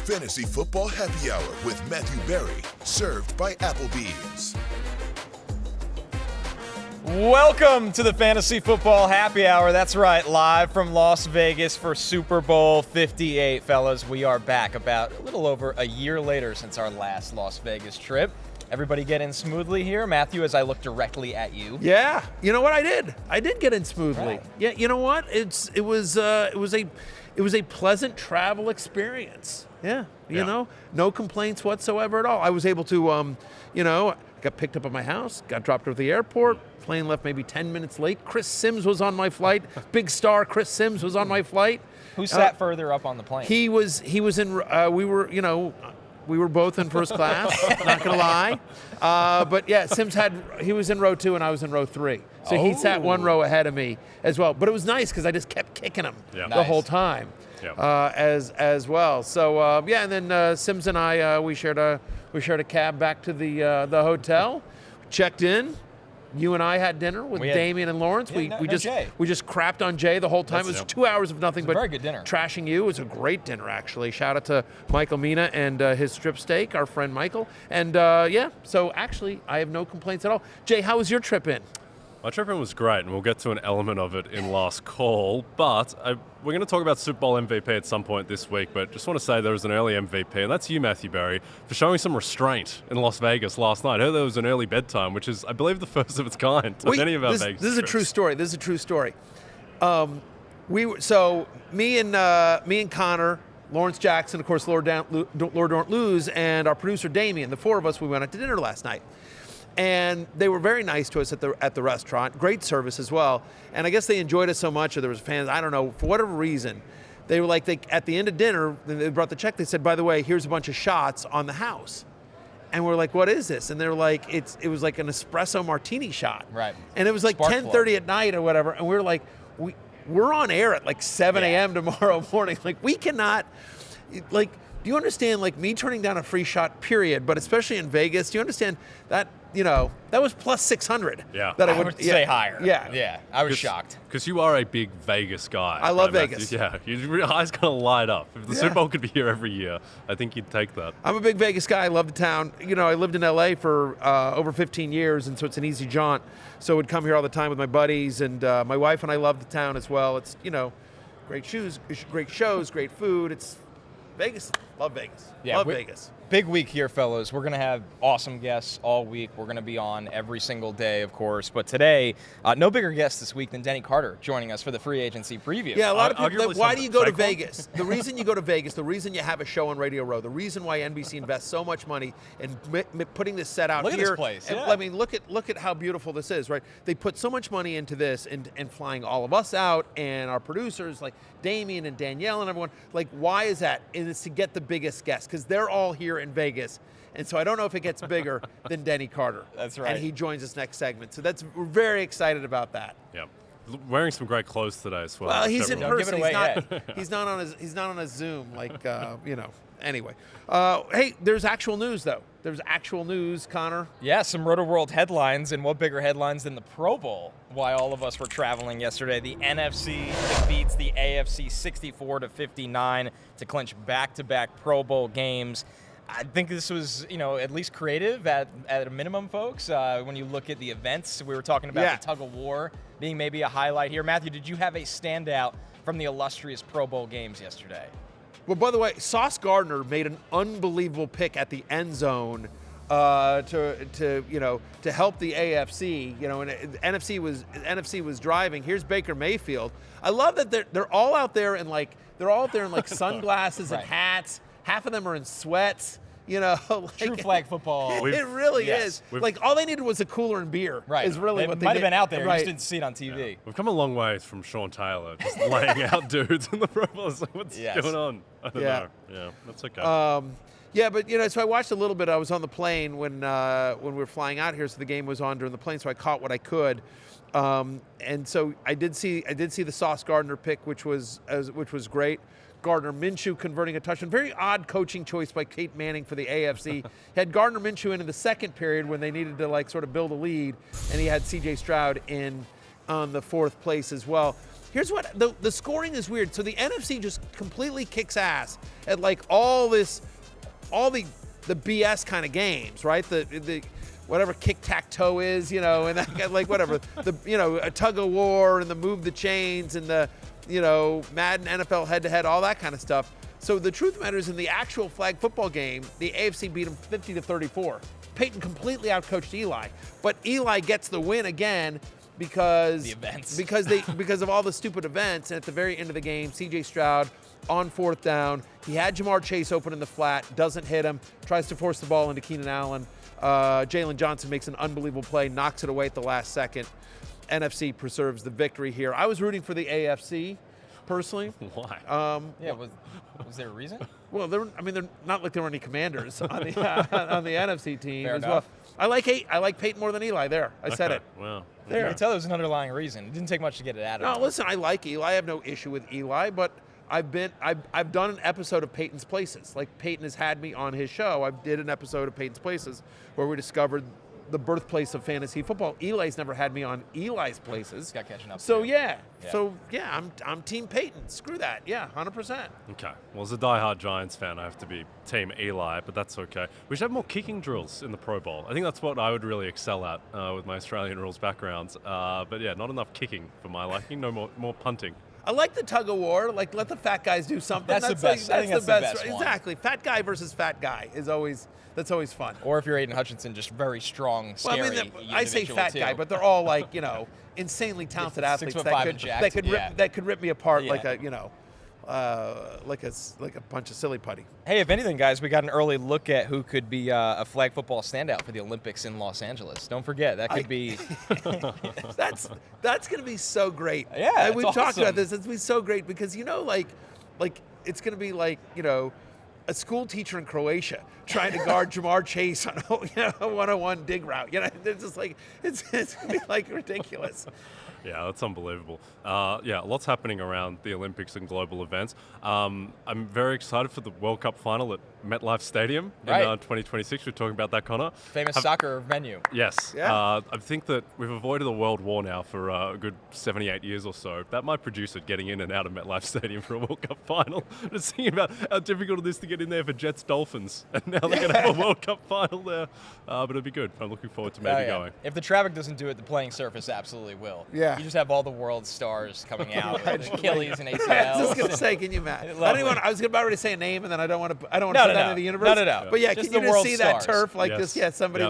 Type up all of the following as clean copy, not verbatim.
Fantasy Football Happy Hour with Matthew Berry, served by Applebee's. Welcome to the Fantasy Football Happy Hour. That's right, live from Las Vegas for Super Bowl 58, fellas. We are back about a little over a year later since our last Las Vegas trip. Everybody get in smoothly here? Matthew, as I look directly at you. Yeah, you know what I did? I did get in smoothly. Right. Yeah, you know what? It was a pleasant travel experience. Yeah, you know, no complaints whatsoever at all. I was able to, got picked up at my house, got dropped off at the airport. Plane left maybe 10 minutes late. Chris Sims was on my flight. Big star Chris Sims was on my flight. Who sat further up on the plane? He was in. We were both in first class. Not gonna lie, but yeah, Sims he was in row 2 and I was in row 3, so he sat one row ahead of me as well. But it was nice because I just kept kicking him the whole time, as well. So and then Sims and I we shared a cab back to the hotel, checked in. You and I had dinner with Damian and Lawrence. We just crapped on Jay the whole time. It was 2 hours of nothing but very good dinner. Trashing you. It was a great dinner, actually. Shout out to Michael Mina and his strip steak, our friend Michael. And so actually, I have no complaints at all. Jay, how was your trip in? My trip in was great, and we'll get to an element of it in last call. But we're going to talk about Super Bowl MVP at some point this week. But just want to say there was an early MVP, and that's you, Matthew Berry, for showing some restraint in Las Vegas last night. I heard there was an early bedtime, which is, I believe, the first of its kind on any of our Vegas This is a true story. This is a true story. Me and Connor, Lawrence Jackson, of course, Lord Don't Lose, and our producer Damian, the four of us, we went out to dinner last night. And they were very nice to us at the restaurant. Great service as well. And I guess they enjoyed us so much, or there was fans, I don't know, for whatever reason. They were like, at the end of dinner, they brought the check. They said, by the way, here's a bunch of shots on the house. And we're like, what is this? And they're like, it was like an espresso martini shot. Right. And it was like 10:30 at night or whatever. And we were like, we're on air at like 7 a.m. tomorrow morning. Like, we cannot, like, do you understand, like, me turning down a free shot, period, but especially in Vegas, do you understand that, that was plus 600? Yeah. That I would say higher. Yeah. Yeah, I was shocked. Because you are a big Vegas guy. I love right, Vegas. Matthew? Yeah, your eyes kind of light up. If the Super Bowl could be here every year, I think you'd take that. I'm a big Vegas guy. I love the town. I lived in L.A. for over 15 years, and so it's an easy jaunt. So I would come here all the time with my buddies, and my wife and I love the town as well. It's, great shows, great food. It's Vegas. Love Vegas. Yeah, love Vegas. Big week here, fellas. We're going to have awesome guests all week. We're going to be on every single day, of course. But today, no bigger guest this week than Denny Carter joining us for the free agency preview. Yeah, a lot of people, why do you go to Vegas? The reason you go to Vegas, the reason you have a show on Radio Row, the reason why NBC invests so much money in putting this set out look here. Look at this place. And, yeah. I mean, look at how beautiful this is, right? They put so much money into this and flying all of us out and our producers like Damian and Danielle and everyone. Like, why is that? And it's to get the biggest guests because they're all here in Vegas. And so I don't know if it gets bigger than Denny Carter. That's right. And he joins us next segment. So we're very excited about that. Yeah. Wearing some great clothes today as well. Well, he's in Don't give person. it away He's not on a Zoom like Anyway, hey, there's actual news though. There's actual news, Connor. Yeah, some Rotoworld headlines, and what bigger headlines than the Pro Bowl? Why all of us were traveling yesterday. The NFC defeats the AFC 64-59 to clinch back-to-back Pro Bowl games. I think this was, at least creative at a minimum, folks. When you look at the events, we were talking about the tug of war being maybe a highlight here. Matthew, did you have a standout from the illustrious Pro Bowl games yesterday? Well, by the way, Sauce Gardner made an unbelievable pick at the end zone to help the AFC. And NFC was driving. Here's Baker Mayfield. I love that they're all out there in like sunglasses and hats. Half of them are in sweats. True flag football. It really is. Like, all they needed was a cooler and beer. Right. Is really what they might have been out there. Right. You just didn't see it on TV. Yeah. We've come a long way from Sean Taylor, just laying out dudes in the Pro Bowl. Like, what's going on? I don't know. Yeah, that's okay. But so I watched a little bit. I was on the plane when we were flying out here, so the game was on during the plane, so I caught what I could. And so I did see the Sauce Gardner pick, which was great. Gardner Minshew converting a touchdown. Very odd coaching choice by Kate Manning for the AFC. Had Gardner Minshew in the second period when they needed to sort of build a lead, and he had C.J. Stroud in on the fourth place as well. Here's what the scoring is weird. So the NFC just completely kicks ass at like all the BS kind of games, right? The whatever kick-tac-toe is, and that, like whatever, a tug of war and the move the chains and the, Madden NFL head-to-head, all that kind of stuff. So the truth of the matter is in the actual flag football game, the AFC beat them 50-34. Peyton completely outcoached Eli, but Eli gets the win again because the events. because of all the stupid events. And at the very end of the game, C.J. Stroud on 4th down, he had Jamar Chase open in the flat, doesn't hit him, tries to force the ball into Keenan Allen. Jalen Johnson makes an unbelievable play, knocks it away at the last second. NFC preserves the victory here. I was rooting for the AFC, personally. Why? Was there a reason? Well, they're not like there were any commanders on the NFC team Fair as enough. well. I like Peyton more than Eli. There, I said it. Wow. You can tell there was an underlying reason. It didn't take much to get it out of No, him. listen, I like Eli. I have no issue with Eli, but I've done an episode of Peyton's Places. Like Peyton has had me on his show. I did an episode of Peyton's Places where we discovered the birthplace of fantasy football. Eli's never had me on Eli's Places. Got catching up. So to you. yeah, I'm Team Peyton. Screw that. Yeah, 100%. Okay. Well, as a diehard Giants fan, I have to be Team Eli, but that's okay. We should have more kicking drills in the Pro Bowl. I think that's what I would really excel at with my Australian rules backgrounds. But yeah, not enough kicking for my liking. No more punting. I like the tug of war. Like, let the fat guys do something. That's the best. I think that's the best one. Exactly. Fat guy versus fat guy is always fun. Or if you're Aiden Hutchinson, just very strong, scary. Well, I say fat guy, but they're all like insanely talented athletes that could rip me apart like a like a bunch of silly putty. Hey, if anything, guys, we got an early look at who could be a flag football standout for the Olympics in Los Angeles. Don't forget, that could be. That's going to be so great. Yeah, we've talked about this. It's going to be so great because like it's going to be like a school teacher in Croatia trying to guard Jamar Chase on a 101 dig route. They're just like it's going to be like ridiculous. Yeah, that's unbelievable. Lots happening around the Olympics and global events. I'm very excited for the World Cup final at MetLife Stadium in 2026. We're talking about that, Connor. Famous soccer venue. Yes. Yeah. I think that we've avoided a world war now for a good 78 years or so. That might produce it getting in and out of MetLife Stadium for a World Cup final. Just thinking about how difficult it is to get in there for Jets Dolphins. And now they're going to have a World Cup final there. But it'll be good. I'm looking forward to maybe going. If the traffic doesn't do it, the playing surface absolutely will. Yeah. You just have all the world's stars coming out with Achilles and ACLs. I was just going to say, can you imagine? I was about ready to say a name, and then I don't want to put that into the universe. No. But yeah, Just can you the just see world's that stars. turf like this? Yeah, somebody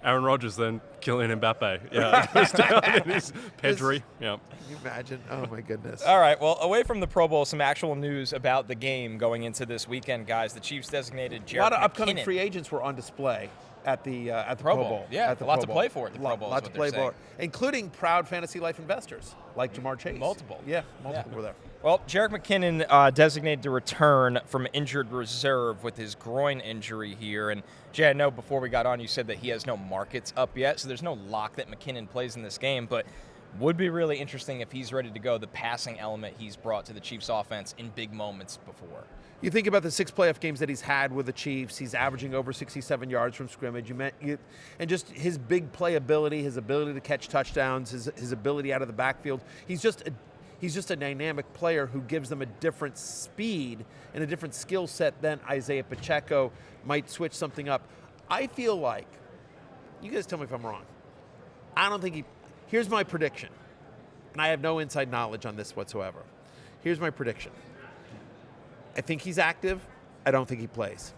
Aaron Rodgers then Kylian Mbappe. Yeah, goes down in his Pedri. Yeah. Can you imagine? Oh my goodness. All right, well, away from the Pro Bowl, some actual news about the game going into this weekend, guys. The Chiefs designated Jerick McKinnon. A lot of upcoming free agents were on display at the Pro Bowl. Yeah, at the a lot Pro to Bowl. play for at the Pro Bowl. Lot to play for, including proud Fantasy Life investors like Jamar Chase. Multiple. Yeah, multiple were there. Well, Jerick McKinnon designated to return from injured reserve with his groin injury here. And, Jay, I know before we got on you said that he has no markets up yet, so there's no lock that McKinnon plays in this game. But would be really interesting if he's ready to go, the passing element he's brought to the Chiefs' offense in big moments before. You think about the 6 playoff games that he's had with the Chiefs. He's averaging over 67 yards from scrimmage. And just his big playability, his ability to catch touchdowns, his ability out of the backfield. He's just a dynamic player who gives them a different speed and a different skill set than Isaiah Pacheco might switch something up. I feel like, you guys tell me if I'm wrong. I don't think here's my prediction. And I have no inside knowledge on this whatsoever. Here's my prediction. I think he's active. I don't think he plays.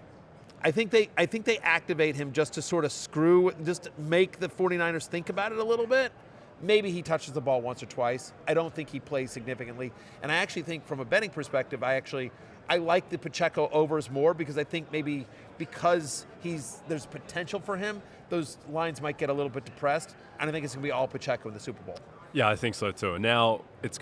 I think they activate him just to sort of just make the 49ers think about it a little bit. Maybe he touches the ball once or twice. I don't think he plays significantly. And I actually think from a betting perspective, I like the Pacheco overs more because I think maybe because there's potential for him, those lines might get a little bit depressed. And I think it's going to be all Pacheco in the Super Bowl. Yeah, I think so too. And now it's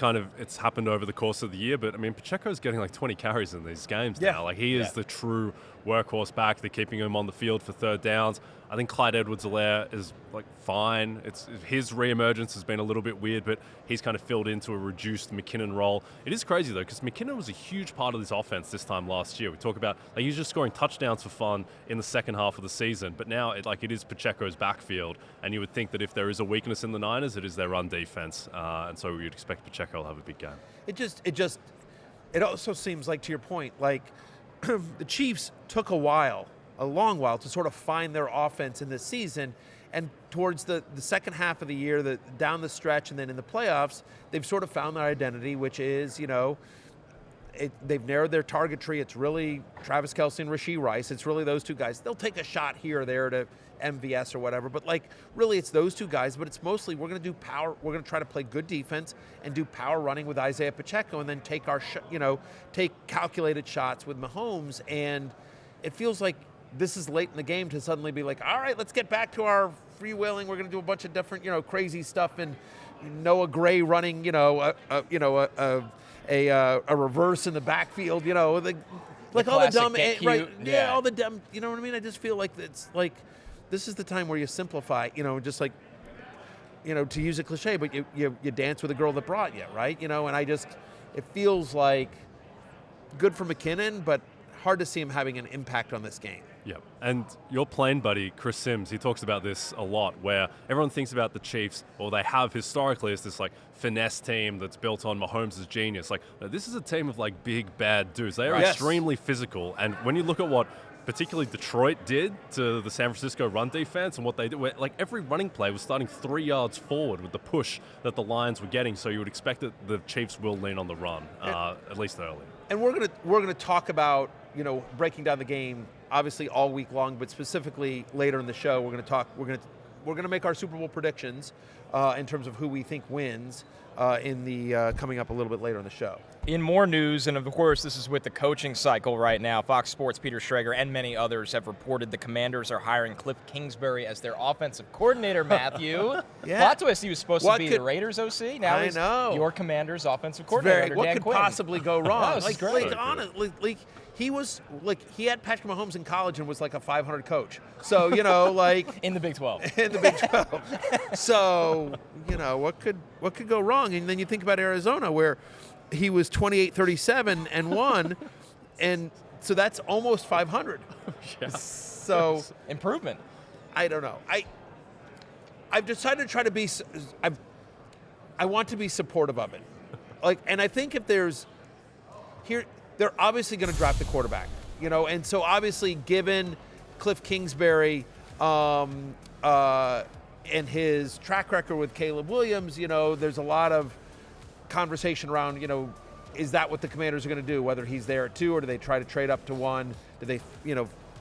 happened over the course of the year, but I mean, Pacheco's getting like 20 carries in these games now. Like he is the true workhorse back. They're keeping him on the field for third downs. I think Clyde Edwards-Helaire is like fine. His reemergence has been a little bit weird, but he's kind of filled into a reduced McKinnon role. It is crazy though, because McKinnon was a huge part of this offense this time last year. We talk about he was just scoring touchdowns for fun in the second half of the season, but now it is Pacheco's backfield, and you would think that if there is a weakness in the Niners, it is their run defense, and so we would expect Pacheco will have a big game. It also seems like, to your point, like the Chiefs took a long while to sort of find their offense in this season. And towards the second half of the year, down the stretch and then in the playoffs, they've sort of found their identity, which is, they've narrowed their target tree. It's really Travis Kelce and Rashee Rice. It's really those two guys. They'll take a shot here or there to MVS or whatever, but really it's those two guys, but it's mostly we're going to do power. We're going to try to play good defense and do power running with Isaiah Pacheco, and then take take calculated shots with Mahomes. And it feels like this is late in the game to suddenly be like, all right, let's get back to our freewheeling. We're going to do a bunch of different, crazy stuff, and Noah Gray running, a reverse in the backfield, all the dumb, right? Yeah, all the dumb. You know what I mean? I just feel like it's like this is the time where you simplify, just like, to use a cliche, but you dance with a girl that brought you, right? And it feels like good for McKinnon, but hard to see him having an impact on this game. Yeah, and your plane buddy, Chris Sims, he talks about this a lot, where everyone thinks about the Chiefs, or they have historically as this finesse team that's built on Mahomes' genius. This is a team of big, bad dudes. They are extremely physical, and when you look at what particularly Detroit did to the San Francisco run defense and what they did, where every running play was starting 3 yards forward with the push that the Lions were getting, so you would expect that the Chiefs will lean on the run, at least early. And we're gonna talk about breaking down the game obviously all week long, but specifically later in the show we're gonna make our Super Bowl predictions in terms of who we think wins in the coming up a little bit later in the show. In more news, and of course this is with the coaching cycle right now, Fox Sports' Peter Schrager and many others have reported the Commanders are hiring Kliff Kingsbury as their offensive coordinator, Matthew. Yeah. Plot twist, he was supposed to be the Raiders OC. Now he's your Commanders offensive coordinator under what Dan could Quinn. possibly go wrong? Honestly, he had Patrick Mahomes in college and was like a 500 coach. So, in the Big 12. In the Big 12. So, what could go wrong? And then you think about Arizona, where he was 28-37 and won, and so that's almost 500. Yeah. So improvement. I don't know. I've decided to try to be. I want to be supportive of it. And I think if they're obviously going to draft a quarterback, and so obviously given Kliff Kingsbury and his track record with Caleb Williams, there's a lot of conversation around, is that what the Commanders are going to do, whether he's there at 2 or do they try to trade up to 1? Do they,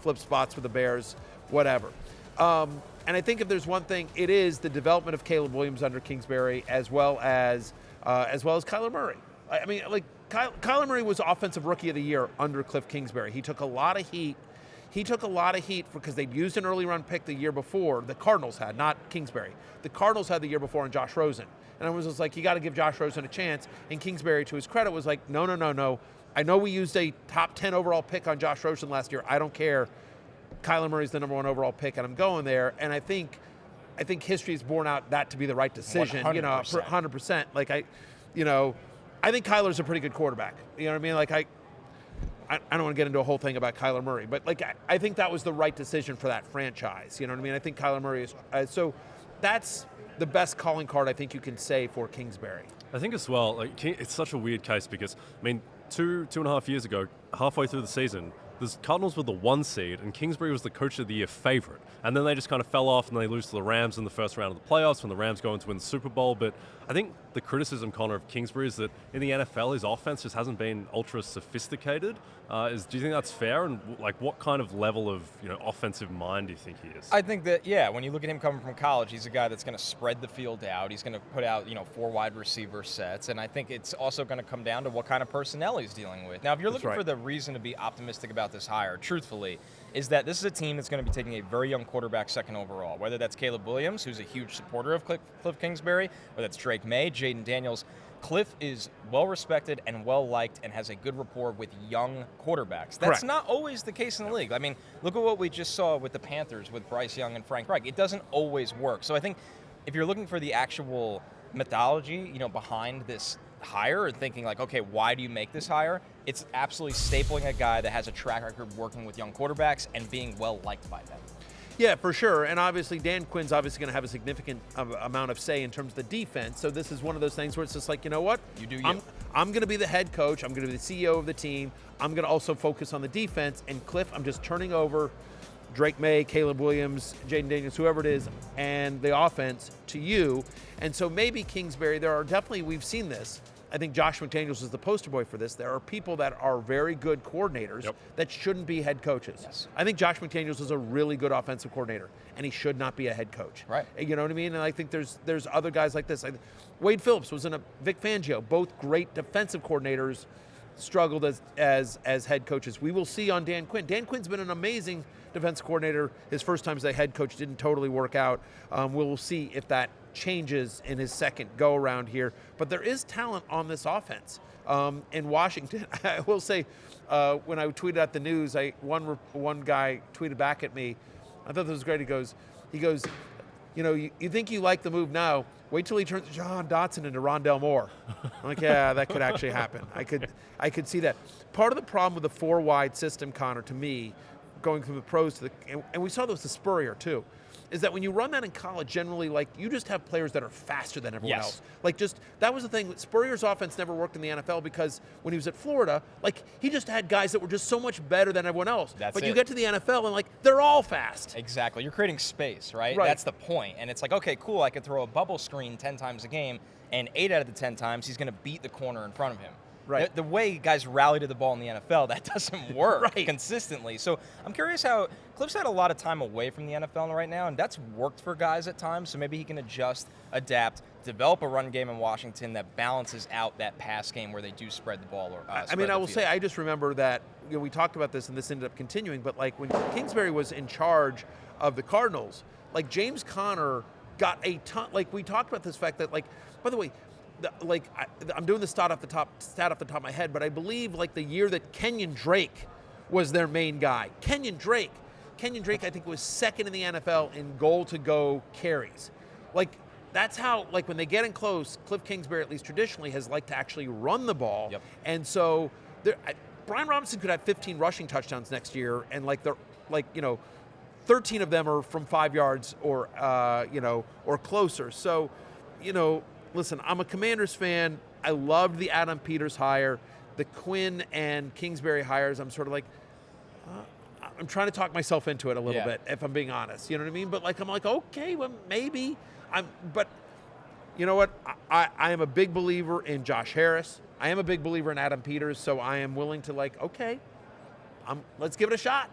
flip spots with the Bears, whatever. And I think if there's one thing, it is the development of Caleb Williams under Kingsbury as well as Kyler Murray. I mean, Kyler Murray was Offensive Rookie of the Year under Kliff Kingsbury. He took a lot of heat. Because they'd used an early round pick the year before. The Cardinals had, not Kingsbury. The Cardinals had the year before on Josh Rosen. And I was just like, you got to give Josh Rosen a chance. And Kingsbury, to his credit, was like, no. I know we used a top 10 overall pick on Josh Rosen last year. I don't care. Kyler Murray's the number 1 overall pick, and I'm going there. And I think history has borne out that to be the right decision. 100%. 100%. I think Kyler's a pretty good quarterback. You know what I mean? I don't want to get into a whole thing about Kyler Murray, but I think that was the right decision for that franchise. You know what I mean? I think Kyler Murray is so that's the best calling card I think you can say for Kingsbury. I think as well, it's such a weird case because, two and a half years ago, halfway through the season, the Cardinals were the 1 seed and Kingsbury was the Coach of the Year favorite. And then they just kind of fell off and they lose to the Rams in the first round of the playoffs when the Rams go on to win the Super Bowl. But I think the criticism, Connor, of Kingsbury is that in the NFL, his offense just hasn't been ultra sophisticated. Do you think that's fair? And what kind of level of offensive mind do you think he is? I think that, when you look at him coming from college, he's a guy that's going to spread the field out. He's going to put out 4 wide receiver sets. And I think it's also going to come down to what kind of personnel he's dealing with. Now, if you're looking for the reason to be optimistic about this hire, truthfully, is that this is a team that's going to be taking a very young quarterback 2nd overall, whether that's Caleb Williams, who's a huge supporter of Kliff Kingsbury, or that's Drake May, Jaden Daniels. Kliff is well-respected and well-liked and has a good rapport with young quarterbacks. That's not always the case in the league. I mean, look at what we just saw with the Panthers with Bryce Young and Frank Reich. It doesn't always work. So I think if you're looking for the actual methodology, behind this hire and thinking okay, why do you make this hire? It's absolutely stapling a guy that has a track record working with young quarterbacks and being well-liked by them. Yeah, for sure. And obviously, Dan Quinn's obviously going to have a significant amount of say in terms of the defense. So this is one of those things where it's just like, you know what? You do you. I'm going to be the head coach. I'm going to be the CEO of the team. I'm going to also focus on the defense. And Kliff, I'm just turning over Drake May, Caleb Williams, Jaden Daniels, whoever it is, and the offense to you. And so maybe Kingsbury, we've seen this. I think Josh McDaniels is the poster boy for this. There are people that are very good coordinators that shouldn't be head coaches. Yes. I think Josh McDaniels is a really good offensive coordinator, and he should not be a head coach. Right. You know what I mean? And I think there's other guys like this. Wade Phillips was in a Vic Fangio, both great defensive coordinators, struggled as head coaches. We will see on Dan Quinn. Dan Quinn's been an amazing defensive coordinator. His first time as a head coach didn't totally work out. We'll see if that changes in his second go around here. But there is talent on this offense. In Washington, I will say, when I tweeted out the news, one guy tweeted back at me. I thought this was great. He goes, you know, you think you like the move now? Wait till he turns John Dotson into Rondell Moore. I'm like, yeah, that could actually happen. I could see that. Part of the problem with the 4-wide system, Connor, to me, going from the pros to and we saw this with Spurrier too, is that when you run that in college, generally, like, you just have players that are faster than everyone else. Like, that was the thing. Spurrier's offense never worked in the NFL because when he was at Florida, like, he just had guys that were just so much better than everyone else. But you get to the NFL and, like, they're all fast. Exactly. You're creating space, right? That's the point. And it's like, okay, cool, I could throw a bubble screen 10 times a game, and 8 out of the 10 times he's going to beat the corner in front of him. Right. The way guys rally to the ball in the NFL, that doesn't work consistently. So I'm curious how Kliff's had a lot of time away from the NFL right now, and that's worked for guys at times. So maybe he can adjust, adapt, develop a run game in Washington that balances out that pass game where they do spread the ball. I will say, I just remember that, you know, we talked about this and this ended up continuing, but like when Kingsbury was in charge of the Cardinals, like James Conner got a ton. Like we talked about this fact that, like, by the way, I'm doing the stat off the top of my head, but I believe like the year that Kenyon Drake was their main guy. Kenyon Drake, I think, was second in the NFL in goal-to-go carries. Like, that's how, like, when they get in close, Kliff Kingsbury, at least traditionally, has liked to actually run the ball. Yep. And so Brian Robinson could have 15 rushing touchdowns next year, and like they're like, you know, 13 of them are from 5 yards or closer. So, you know, listen, I'm a Commanders fan. I loved the Adam Peters hire. The Quinn and Kingsbury hires, I'm sort of like, I'm trying to talk myself into it a little bit, if I'm being honest. You know what I mean? But like, I'm like, okay, well, maybe. But you know what? I am a big believer in Josh Harris. I am a big believer in Adam Peters. So I am willing to, like, okay, let's give it a shot.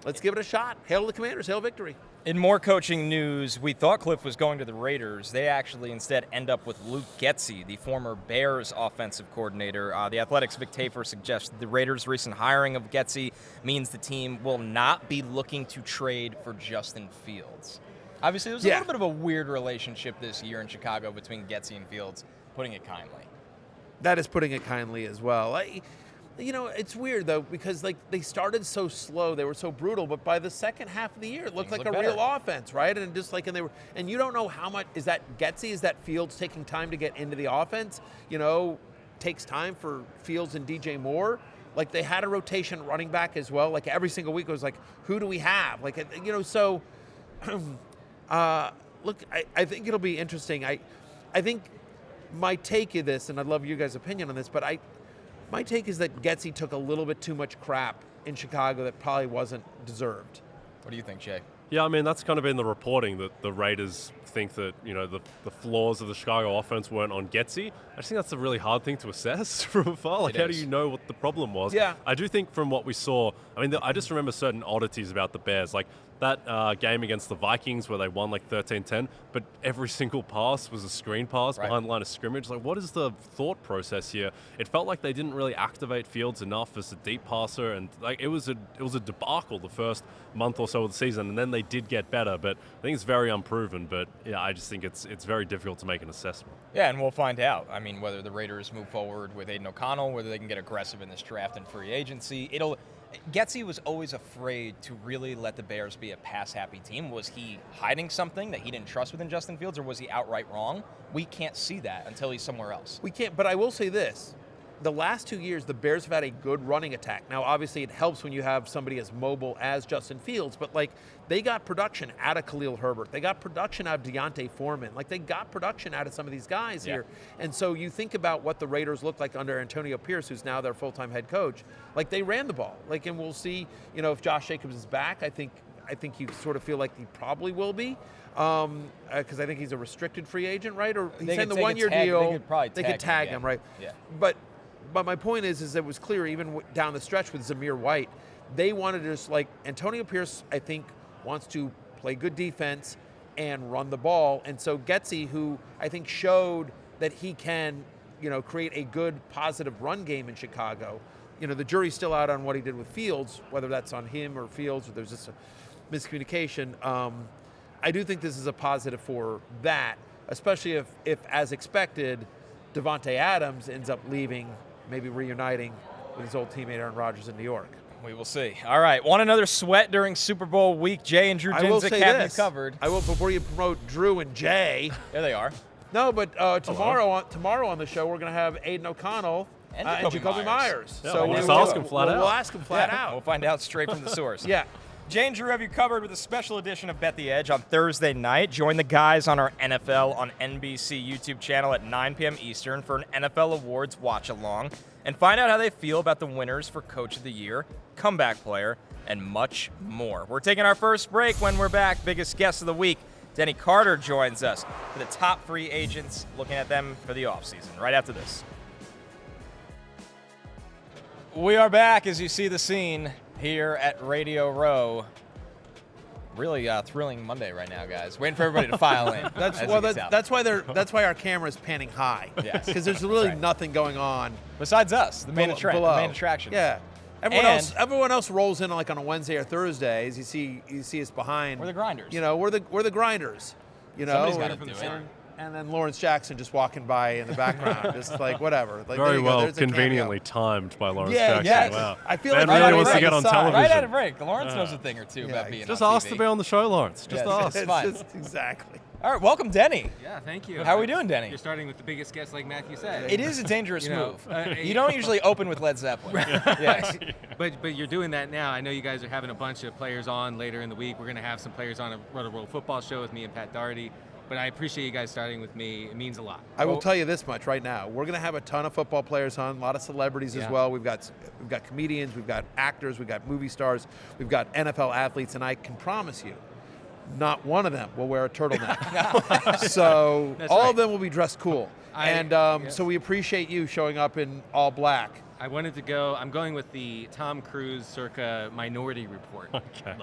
Let's give it a shot. Hail the Commanders. Hail victory. In more coaching news, we thought Kliff was going to the Raiders. They actually instead end up with Luke Getsy, the former Bears offensive coordinator. The Athletics' Vic Tafur suggests the Raiders' recent hiring of Getsy means the team will not be looking to trade for Justin Fields. Obviously, there's a little bit of a weird relationship this year in Chicago between Getsy and Fields, putting it kindly. That is putting it kindly as well. You know, it's weird, though, because, like, they started so slow, they were so brutal, but by the second half of the year, it looked like a real offense, right? And just like, and you don't know how much, is that Getsy, is that Fields taking time to get into the offense? You know, takes time for Fields and DJ Moore. Like, they had a rotation running back as well. Like, every single week it was like, who do we have? Like, you know, so, look, I think it'll be interesting. I think my take of this, and I'd love your guys' opinion on this, but my take is that Getsy took a little bit too much crap in Chicago that probably wasn't deserved. What do you think, Jay? Yeah, I mean, that's kind of been the reporting, that the Raiders think that, you know, the flaws of the Chicago offense weren't on Getsy. I just think that's a really hard thing to assess from afar. Like, how do you know what the problem was? Yeah. I do think from what we saw, I mean, I just remember certain oddities about the Bears. Like, that game against the Vikings where they won like 13-10, but every single pass was a screen pass behind the line of scrimmage. Like, what is the thought process here? It felt like they didn't really activate Fields enough as a deep passer, and like it was a debacle the first month or so of the season, and then they did get better, but I think it's very unproven. But yeah, I just think it's very difficult to make an assessment. Yeah, and we'll find out. I mean, whether the Raiders move forward with Aiden O'Connell, whether they can get aggressive in this draft and free agency. Getsy was always afraid to really let the Bears be a pass-happy team. Was he hiding something that he didn't trust within Justin Fields, or was he outright wrong? We can't see that until he's somewhere else. We can't, but I will say this. the last 2 years, the Bears have had a good running attack. Now, obviously, it helps when you have somebody as mobile as Justin Fields, but like they got production out of Khalil Herbert. They got production out of Deontay Foreman. Like they got production out of some of these guys here. And so you think about what the Raiders looked like under Antonio Pierce, who's now their full-time head coach. Like they ran the ball. Like, and we'll see, if Josh Jacobs is back, I think you sort of feel like he probably will be. Because I think he's a restricted free agent, right? Or he's in the 1 year deal. They could tag him, right? Yeah. But my point is it was clear even down the stretch with Zamir White, they wanted to just like Antonio Pierce, I think, wants to play good defense and run the ball. And so Getsy, who I think showed that he can, create a good positive run game in Chicago. The jury's still out on what he did with Fields, whether that's on him or Fields or there's just a miscommunication. I do think this is a positive for that, especially if as expected, Devontae Adams ends up leaving, maybe reuniting with his old teammate Aaron Rodgers in New York. We will see. All right, want another sweat during Super Bowl week? Jay and Drew Dinsick have you covered. I will, before you promote Drew and Jay. There they are. No, but tomorrow on the show, we're going to have Aiden O'Connell and Jacoby Myers. Yeah, so we'll ask him flat out. We'll ask him flat out. We'll find out straight from the source. Yeah. Jay and Drew have you covered with a special edition of Bet the Edge on Thursday night. Join the guys on our NFL on NBC YouTube channel at 9 p.m. Eastern for an NFL Awards watch-along and find out how they feel about the winners for Coach of the Year, Comeback Player, and much more. We're taking our first break. When we're back, biggest guest of the week, Denny Carter joins us for the top free agents, looking at them for the offseason, right after this. We are back as you see the scene here at Radio Row. Really thrilling Monday right now, guys. Waiting for everybody to file in. That's why our camera is panning high. Yes, because there's really nothing going on besides us, the main attraction. Yeah, everyone else rolls in like on a Wednesday or Thursday. As you see us behind. We're the grinders. We're the grinders. Somebody's got to do it. And then Lawrence Jackson just walking by in the background, just like whatever. Like, very well, conveniently timed by Lawrence Jackson. Yes. Wow. I feel Man like really wants to get on television. Right at a break. Lawrence knows a thing or two about being just on ask TV. to be on the show, Lawrence. Just ask. It's fine. Exactly. All right, welcome, Denny. Yeah, thank you. How are we doing, Denny? You're starting with the biggest guest, like Matthew said. It is a dangerous move. You don't usually open with Led Zeppelin. Yes. But you're doing that now. I know you guys are having a bunch of players on later in the week. We're going to have some players on a Rotoworld football show with me and Pat Daugherty. But I appreciate you guys starting with me. It means a lot. I will tell you this much right now. We're going to have a ton of football players on, a lot of celebrities as well. We've got comedians, we've got actors, we've got movie stars, we've got NFL athletes, and I can promise you, not one of them will wear a turtleneck. So all of them will be dressed cool. So we appreciate you showing up in all black. I wanted to go. I'm going with the Tom Cruise circa Minority Report look. I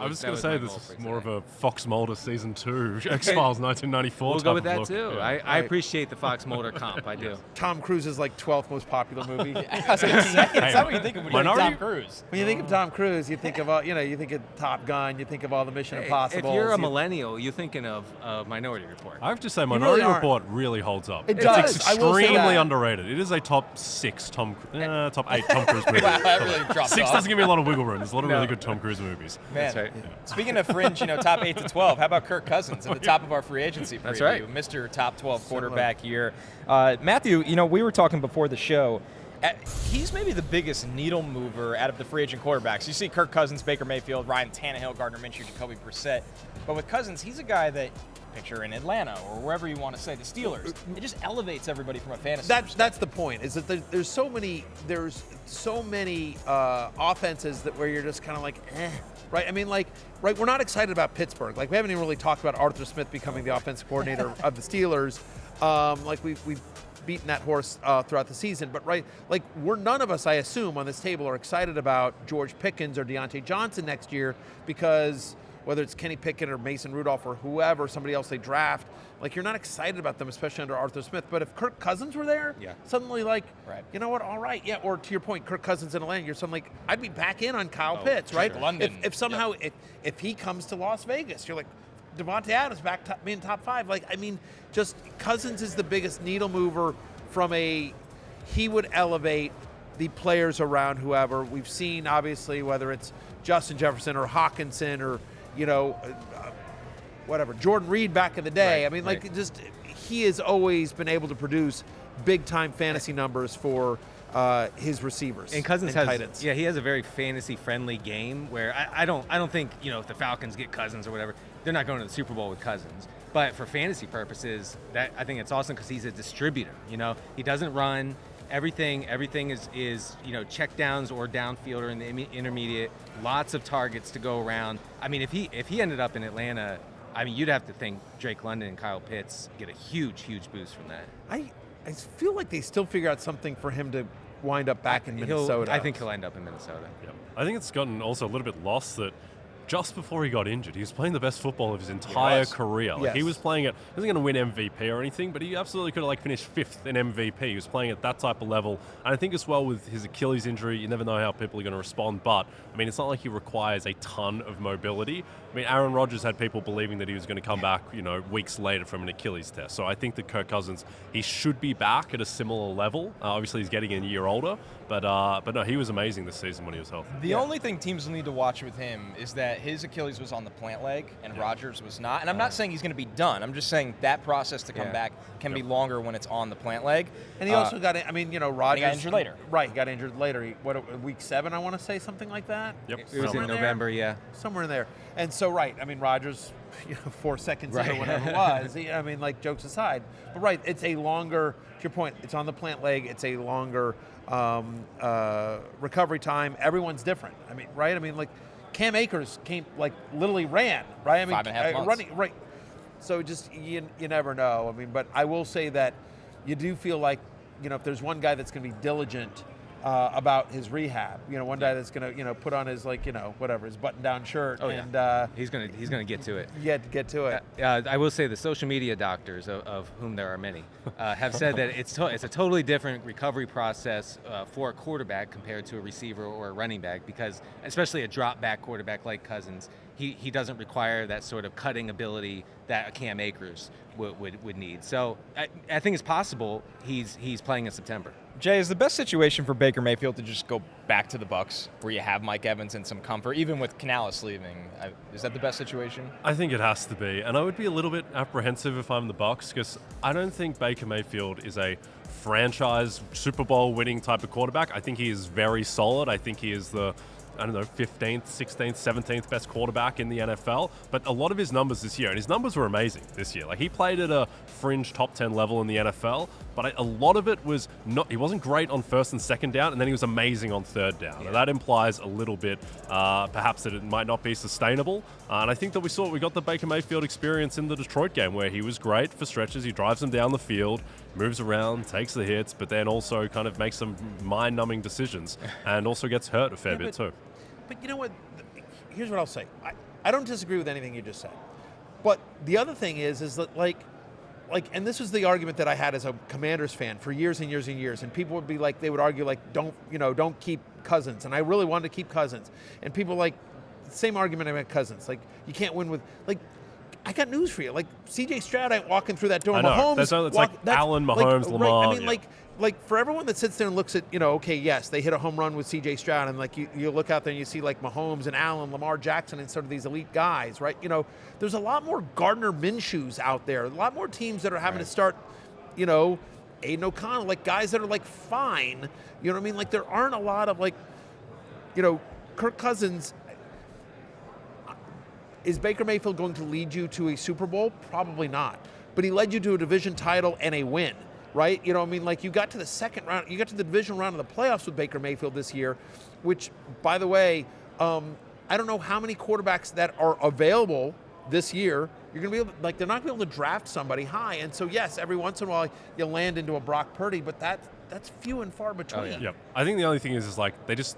was going to say this is more of a Fox Mulder season 2 X-Files 1994. We'll go with that look. too. Yeah. I appreciate the Fox Mulder comp. I do. Tom Cruise's like 12th most popular movie. That's what you think of when you think of Tom Cruise. When you think of Tom Cruise, you think of you think of Top Gun, you think of all the Mission Impossible. If you're a millennial, you're thinking of Minority Report. I have to say, Minority Report really holds up. It does. It's extremely underrated. It is a top 6 top 8 Tom Cruise movie. Wow, that really dropped 6 off. doesn't give me a lot of wiggle room. There's a lot of really good Tom Cruise movies. Man, That's right. Speaking of fringe, top 8 to 12, how about Kirk Cousins at the top of our free agency preview? That's right. Mr. Top 12 quarterback here. Matthew, we were talking before the show. He's maybe the biggest needle mover out of the free agent quarterbacks. You see Kirk Cousins, Baker Mayfield, Ryan Tannehill, Gardner Minshew, Jacoby Brissett. But with Cousins, he's a guy that, picture in Atlanta or wherever you want to say, the Steelers, it just elevates everybody from a fantasy perspective. That's the point, is that there's so many offenses that where you're just kind of like, right? I mean, we're not excited about Pittsburgh. Like, we haven't even really talked about Arthur Smith becoming the offensive coordinator of the Steelers. We've beaten that horse throughout the season, but we're none of us, I assume, on this table are excited about George Pickens or Deontay Johnson next year, because whether it's Kenny Pickett or Mason Rudolph or whoever, somebody else they draft, you're not excited about them, especially under Arthur Smith. But if Kirk Cousins were there, suddenly you know what, all right, yeah. Or to your point, Kirk Cousins in Atlanta, you're suddenly I'd be back in on Kyle Pitts, right? Sure. London. If somehow if he comes to Las Vegas, you're like, Devontae Adams back being top 5. Just Cousins is the biggest needle mover he would elevate the players around whoever. We've seen, obviously, whether it's Justin Jefferson or Hawkinson or whatever, Jordan Reed back in the day. He has always been able to produce big-time fantasy numbers for his receivers and Cousins tight ends. he has a very fantasy-friendly game where I don't think, if the Falcons get Cousins or whatever, they're not going to the Super Bowl with Cousins. But for fantasy purposes, that I think it's awesome because he's a distributor. He doesn't run. Everything is check downs or downfield or in the intermediate. Lots of targets to go around. I mean, if he ended up in Atlanta, I mean, you'd have to think Drake London and Kyle Pitts get a huge boost from that. I feel like they still figure out something for him to wind up back in Minnesota. I think he'll end up in Minnesota. Yeah. I think it's gotten also a little bit lost that just before he got injured, he was playing the best football of his entire career. He was playing it. He wasn't going to win MVP or anything, but he absolutely could have finished 5th in MVP. He was playing at that type of level. And I think as well with his Achilles injury, you never know how people are going to respond. But I mean, it's not like he requires a ton of mobility. I mean, Aaron Rodgers had people believing that he was going to come back, weeks later from an Achilles test. So I think that Kirk Cousins, he should be back at a similar level. Obviously, he's getting a year older, but no, he was amazing this season when he was healthy. The only thing teams will need to watch with him is that his Achilles was on the plant leg and Rodgers was not. And I'm not saying he's going to be done. I'm just saying that process to come back can be longer when it's on the plant leg. And he also got, Rodgers. He got injured later. Right, he got injured later. Week 7, I want to say, something like that? Yep. It was in November, Somewhere in there. And so, Rodgers, 4 seconds in or whatever it was. Jokes aside. But it's a longer, to your point, it's on the plant leg. It's a longer recovery time. Everyone's different. Cam Akers literally ran, right? 5.5 months. Running, right. So just, you never know. But I will say that you do feel like, if there's one guy that's going to be diligent about his rehab, one guy that's going to, put on his his button-down shirt. He's going to get to it. Get to it. I will say the social media doctors, of whom there are many, have said that it's a totally different recovery process for a quarterback compared to a receiver or a running back, because especially a drop-back quarterback like Cousins, he doesn't require that sort of cutting ability that a Cam Akers would need. So I think it's possible he's playing in September. Jay, is the best situation for Baker Mayfield to just go back to the Bucs, where you have Mike Evans in some comfort, even with Canales leaving? Is that the best situation? I think it has to be, and I would be a little bit apprehensive if I'm the Bucs, because I don't think Baker Mayfield is a franchise Super Bowl winning type of quarterback. I think he is very solid. I think he is the 15th, 16th, 17th best quarterback in the NFL. But a lot of his numbers this year, and his numbers were amazing this year. He played at a fringe top 10 level in the NFL, but a lot of it was not, he wasn't great on first and second down, and then he was amazing on third down. Yeah. And that implies a little bit, perhaps, that it might not be sustainable. And I think that we got the Baker Mayfield experience in the Detroit game, where he was great for stretches. He drives them down the field, moves around, takes the hits, but then also kind of makes some mind-numbing decisions, and also gets hurt a fair bit too. But you know what? Here's what I'll say. I don't disagree with anything you just said. But the other thing is that and this was the argument that I had as a Commanders fan for years and years and years. And people would be they would argue don't keep Cousins. And I really wanted to keep Cousins. And people same argument about Cousins. You can't win with, I got news for you. C.J. Stroud ain't walking through that door. I know. Mahomes. It's Allen, Mahomes, Lamar. For everyone that sits there and looks at, okay, yes, they hit a home run with C.J. Stroud, and you look out there and you see Mahomes and Allen, Lamar Jackson, and sort of these elite guys, right? There's a lot more Gardner Minshew's out there. A lot more teams that are having to start, Aiden O'Connell, guys that are fine. You know what I mean? There aren't a lot of Kirk Cousins. Is Baker Mayfield going to lead you to a Super Bowl? Probably not. But he led you to a division title and a win, right? You got to the second round, you got to the divisional round of the playoffs with Baker Mayfield this year, which, by the way, I don't know how many quarterbacks that are available this year. You're going to be able, they're not going to be able to draft somebody high. And so, yes, every once in a while you land into a Brock Purdy, but that's few and far between. Oh, yeah. Yep. I think the only thing is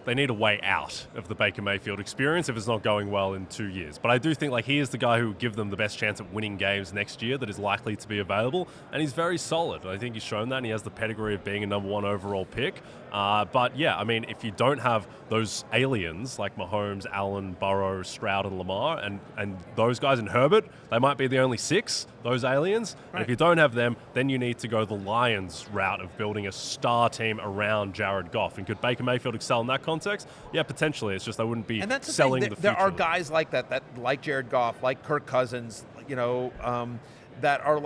they need a way out of the Baker Mayfield experience if it's not going well in 2 years. But I do think he is the guy who will give them the best chance at winning games next year that is likely to be available, and he's very solid. I think he's shown that, and he has the pedigree of being a number 1 overall pick. But yeah, if you don't have those aliens like Mahomes, Allen, Burrow, Stroud, and Lamar, and those guys, and Herbert, they might be the only 6, those aliens. Right. And if you don't have them, then you need to go the Lions route of building a star team around Jared Goff. And could Baker Mayfield excel in that context? Yeah, potentially. It's just they wouldn't be selling the future. There are guys like that like Jared Goff, like Kirk Cousins, that are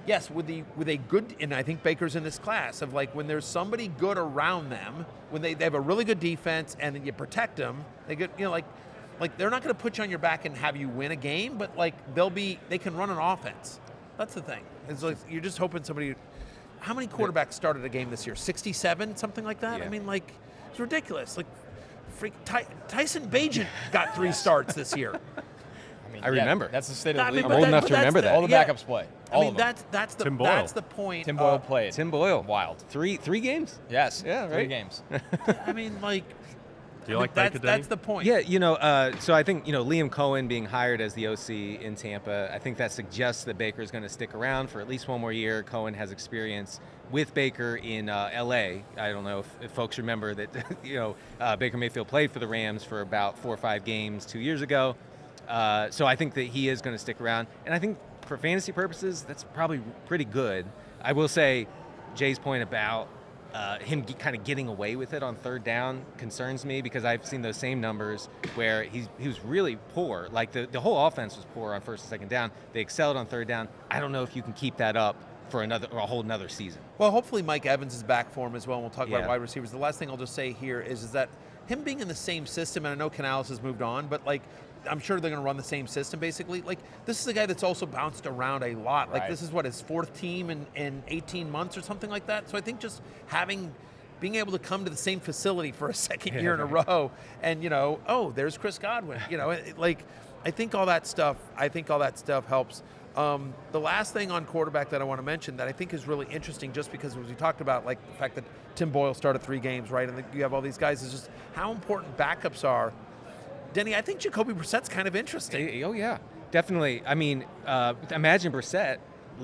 yes, with a good, and I think Baker's in this class of like when there's somebody good around them, when they have a really good defense and you protect them, they get like they're not going to put you on your back and have you win a game, but like they can run an offense. That's the thing. It's like you're just hoping somebody. How many quarterbacks started a game this year? 67, something like that. Yeah. I mean, like it's ridiculous. Like, Tyson Bagent got 3 starts this year. I remember. That's the state of the league. I'm old enough to remember that. All the backups play. I mean, that's the Tim Boyle. that's the point. Tim Boyle played. Tim Boyle. Wild. Three games? Yes. Yeah, 3 right. games. I mean, like. Do you like Baker, Denny? That's the point. Yeah, so I think, Liam Cohen being hired as the OC in Tampa, I think that suggests that Baker is going to stick around for at least one more year. Cohen has experience with Baker in L.A. I don't know if folks remember that, Baker Mayfield played for the Rams for about 4 or 5 games 2 years ago. So I think that he is going to stick around. And I think for fantasy purposes, that's probably pretty good. I will say Jay's point about him kind of getting away with it on third down concerns me because I've seen those same numbers where he was really poor. Like the whole offense was poor on first and second down. They excelled on third down. I don't know if you can keep that up for a whole another season. Well, hopefully Mike Evans is back for him as well, and we'll talk about Yeah. wide receivers. The last thing I'll just say here is that him being in the same system, and I know Canales has moved on, but like I'm sure they're going to run the same system basically. Like this is a guy that's also bounced around a lot. Like Right. this is what his 4th team in 18 months or something like that. So I think just being able to come to the same facility for a second year in a row, and there's Chris Godwin. I think all that stuff helps. The last thing on quarterback that I want to mention that I think is really interesting, just because as we talked about, like the fact that Tim Boyle started 3 games, right, and you have all these guys, is just how important backups are. Denny, I think Jacoby Brissett's kind of interesting. Oh, yeah, definitely. I mean, imagine Brissett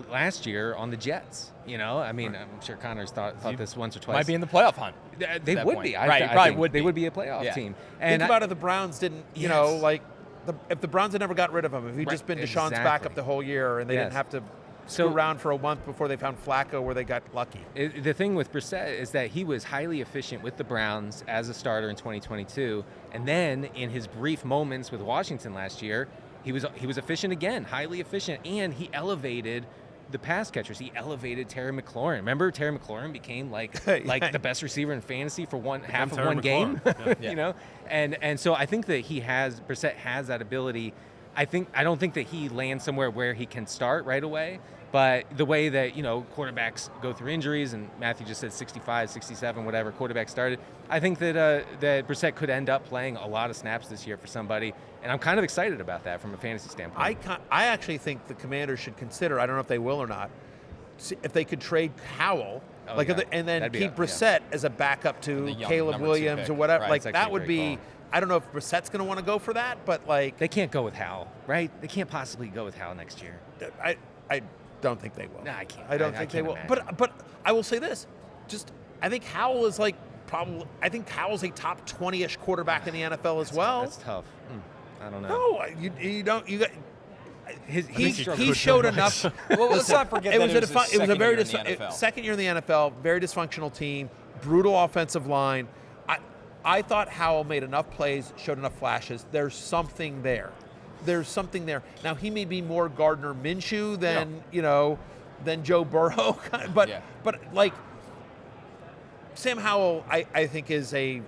last year on the Jets. I'm sure Connor's thought this once or twice. Might be in the playoff hunt. They would point. be. Right, I probably think would they be. would be a playoff Yeah. team. Think about if the Browns didn't, if the Browns had never got rid of him, if he'd just been Deshaun's exactly. backup the whole year and they didn't Yes. have to screw around for a month before they found Flacco where they got lucky. The thing with Brissett is that he was highly efficient with the Browns as a starter in 2022, and then in his brief moments with Washington last year, he was efficient again, highly efficient, and he elevated the pass catchers. He elevated Terry McLaurin. Remember, Terry McLaurin became like the best receiver in fantasy for half of Terry one game. McLaurin. And so I think that Brissett has that ability. I don't think that he lands somewhere where he can start right away. But the way that, quarterbacks go through injuries, and Matthew just said 65, 67, whatever quarterback started, I think that Brissett could end up playing a lot of snaps this year for somebody, and I'm kind of excited about that from a fantasy standpoint. I actually think the Commanders should consider, I don't know if they will or not, if they could trade Howell, and then keep Brissett as a backup to The young Caleb number 2 Williams pick. or whatever. Right. Like That's that actually a would great be. call. I don't know if Brissett's going to want to go for that, but like They can't go with Howell, right? They can't possibly go with Howell next year. I don't think they will. No, I can't. I don't I think they can't will. imagine. But I will say this, I think Howell is I think Howell's a top 20-ish quarterback in the NFL as well. That's tough. I don't know. No, you don't. You got. He struggled showed so enough. Well, let's not forget that it was a very second year in the NFL, very dysfunctional team, brutal offensive line. I thought Howell made enough plays, showed enough flashes. There's something there. Now he may be more Gardner Minshew than Joe Burrow, but like Sam Howell, I think is I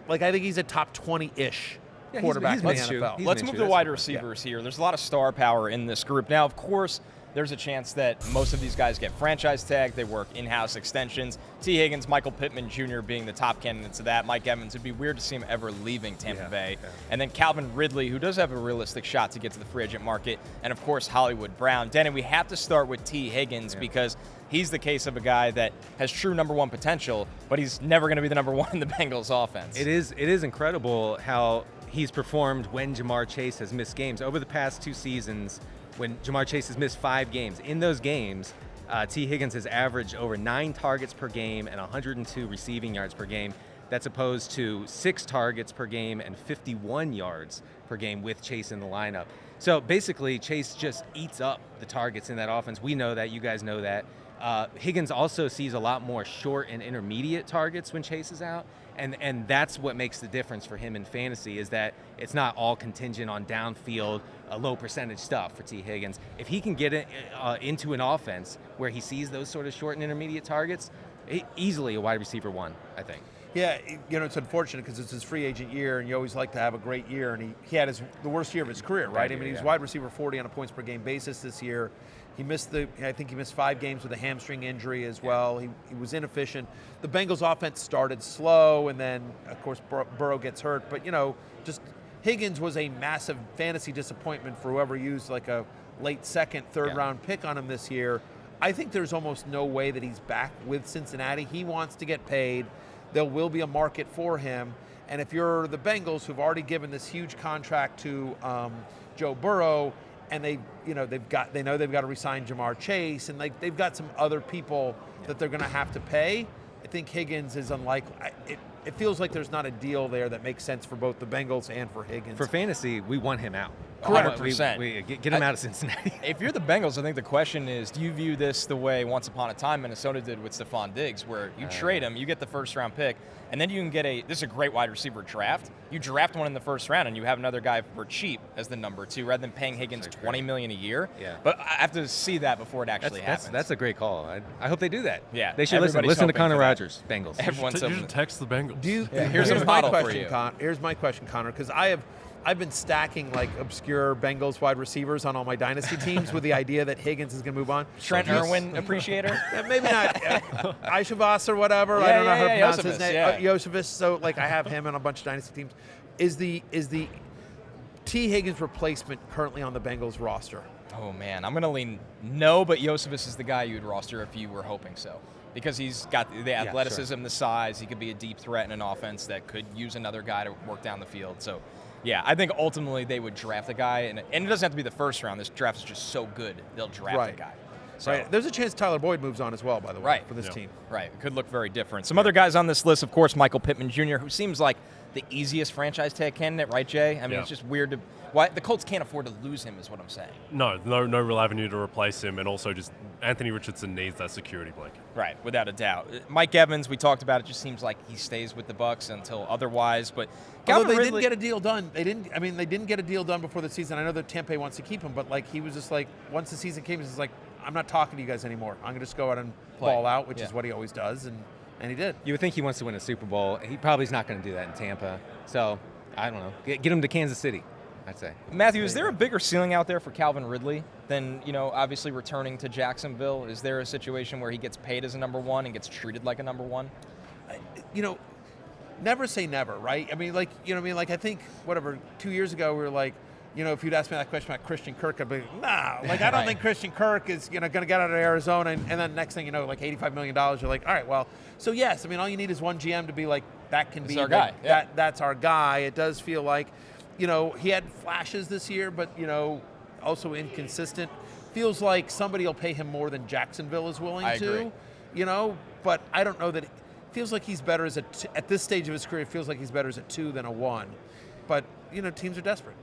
think he's a top 20-ish quarterback in the NFL. Let's move to wide receivers here. There's a lot of star power in this group. Now, of course, there's a chance that most of these guys get franchise tagged. They work in-house extensions. T. Higgins, Michael Pittman Jr. being the top candidates of that. Mike Evans, it'd be weird to see him ever leaving Tampa Bay. Yeah. And then Calvin Ridley, who does have a realistic shot to get to the free agent market. And, of course, Hollywood Brown. Denny, we have to start with T. Higgins because he's the case of a guy that has true number 1 potential, but he's never going to be the number 1 in the Bengals offense. It is incredible how he's performed when Jamar Chase has missed games. Over the past 2 seasons, when Jamar Chase has missed 5 games, in those games, T. Higgins has averaged over 9 targets per game and 102 receiving yards per game. That's opposed to 6 targets per game and 51 yards per game with Chase in the lineup. So basically, Chase just eats up the targets in that offense. We know that. You guys know that. Higgins also sees a lot more short and intermediate targets when Chase is out. And that's what makes the difference for him in fantasy, is that it's not all contingent on downfield, low percentage stuff for T. Higgins. If he can get it into an offense where he sees those sort of short and intermediate targets, easily a wide receiver 1, I think. Yeah, it's unfortunate because it's his free agent year, and you always like to have a great year, and he had the worst year of his career, right? I mean, he was wide receiver 40 on a points per game basis this year. He missed I think he missed 5 games with a hamstring injury as well. He was inefficient. The Bengals offense started slow, and then, of course, Burrow gets hurt. But, just Higgins was a massive fantasy disappointment for whoever used like a late second, third round pick on him this year. I think there's almost no way that he's back with Cincinnati. He wants to get paid. There will be a market for him. And if you're the Bengals, who've already given this huge contract to Joe Burrow, and they know they've got to resign Jamar Chase, and they've got some other people that they're going to have to pay. I think Higgins is unlikely. It feels like there's not a deal there that makes sense for both the Bengals and for Higgins. For fantasy, we want him out. 100%. We get him out of Cincinnati. If you're the Bengals, I think the question is, do you view this the way once upon a time Minnesota did with Stephon Diggs, where you trade him, you get the first-round pick, and then you can get this is a great wide receiver draft. You draft one in the first round, and you have another guy for cheap as the number 2, rather than paying Higgins $20 million a year. Yeah. But I have to see that before it actually happens. That's a great call. I hope they do that. Yeah. They should listen to Connor Rogers, Bengals. Everyone's You should text the Bengals. Here's a model for you. Here's my question, Connor, because I've been stacking like obscure Bengals wide receivers on all my dynasty teams with the idea that Higgins is going to move on. Trent Irwin appreciator? Maybe not. Ishavas or whatever. I don't know how to pronounce his name. Yosevich. So like I have him on a bunch of dynasty teams. Is the T. Higgins replacement currently on the Bengals roster? Oh man, I'm going to lean no, but Yosevich is the guy you'd roster if you were hoping so. Because he's got the athleticism, the size. He could be a deep threat in an offense that could use another guy to work down the field. So, yeah, I think ultimately they would draft a guy. And it doesn't have to be the first round. This draft is just so good, they'll draft a guy. So, There's a chance Tyler Boyd moves on as well, by the way, for this team. Right. It could look very different. Some other guys on this list, of course, Michael Pittman Jr., who seems like the easiest franchise tag candidate, right, Jay? I mean, it's just weird to – why the Colts can't afford to lose him is what I'm saying. No real avenue to replace him, and also just Anthony Richardson needs that security blanket. Right, without a doubt. Mike Evans, we talked about it, just seems like he stays with the Bucs until otherwise. But although they didn't get a deal done. They didn't get a deal done before the season. I know that Tampa wants to keep him, but like he was just like, once the season came, he was like, I'm not talking to you guys anymore. I'm going to just go out and ball out, which is what he always does, and he did. You would think he wants to win a Super Bowl. He probably is not going to do that in Tampa. So, I don't know. Get him to Kansas City, I'd say. Matthew, is there a bigger ceiling out there for Calvin Ridley than, obviously returning to Jacksonville? Is there a situation where he gets paid as a number 1 and gets treated like a number 1? Never say never, right? I mean, I think, 2 years ago we were like, if you'd asked me that question about Christian Kirk, I'd be like, nah. Like, I don't think Christian Kirk is, going to get out of Arizona. And then next thing you know, like $85 million, you're like, all right, well. So, yes, I mean, all you need is one GM to be like, that can be our guy. That's our guy. It does feel like, he had flashes this year, but, also inconsistent. Feels like somebody will pay him more than Jacksonville is willing to. Agree. But I don't know that it feels like he's better at this stage of his career, it feels like he's better as a 2 than a 1. But, teams are desperate.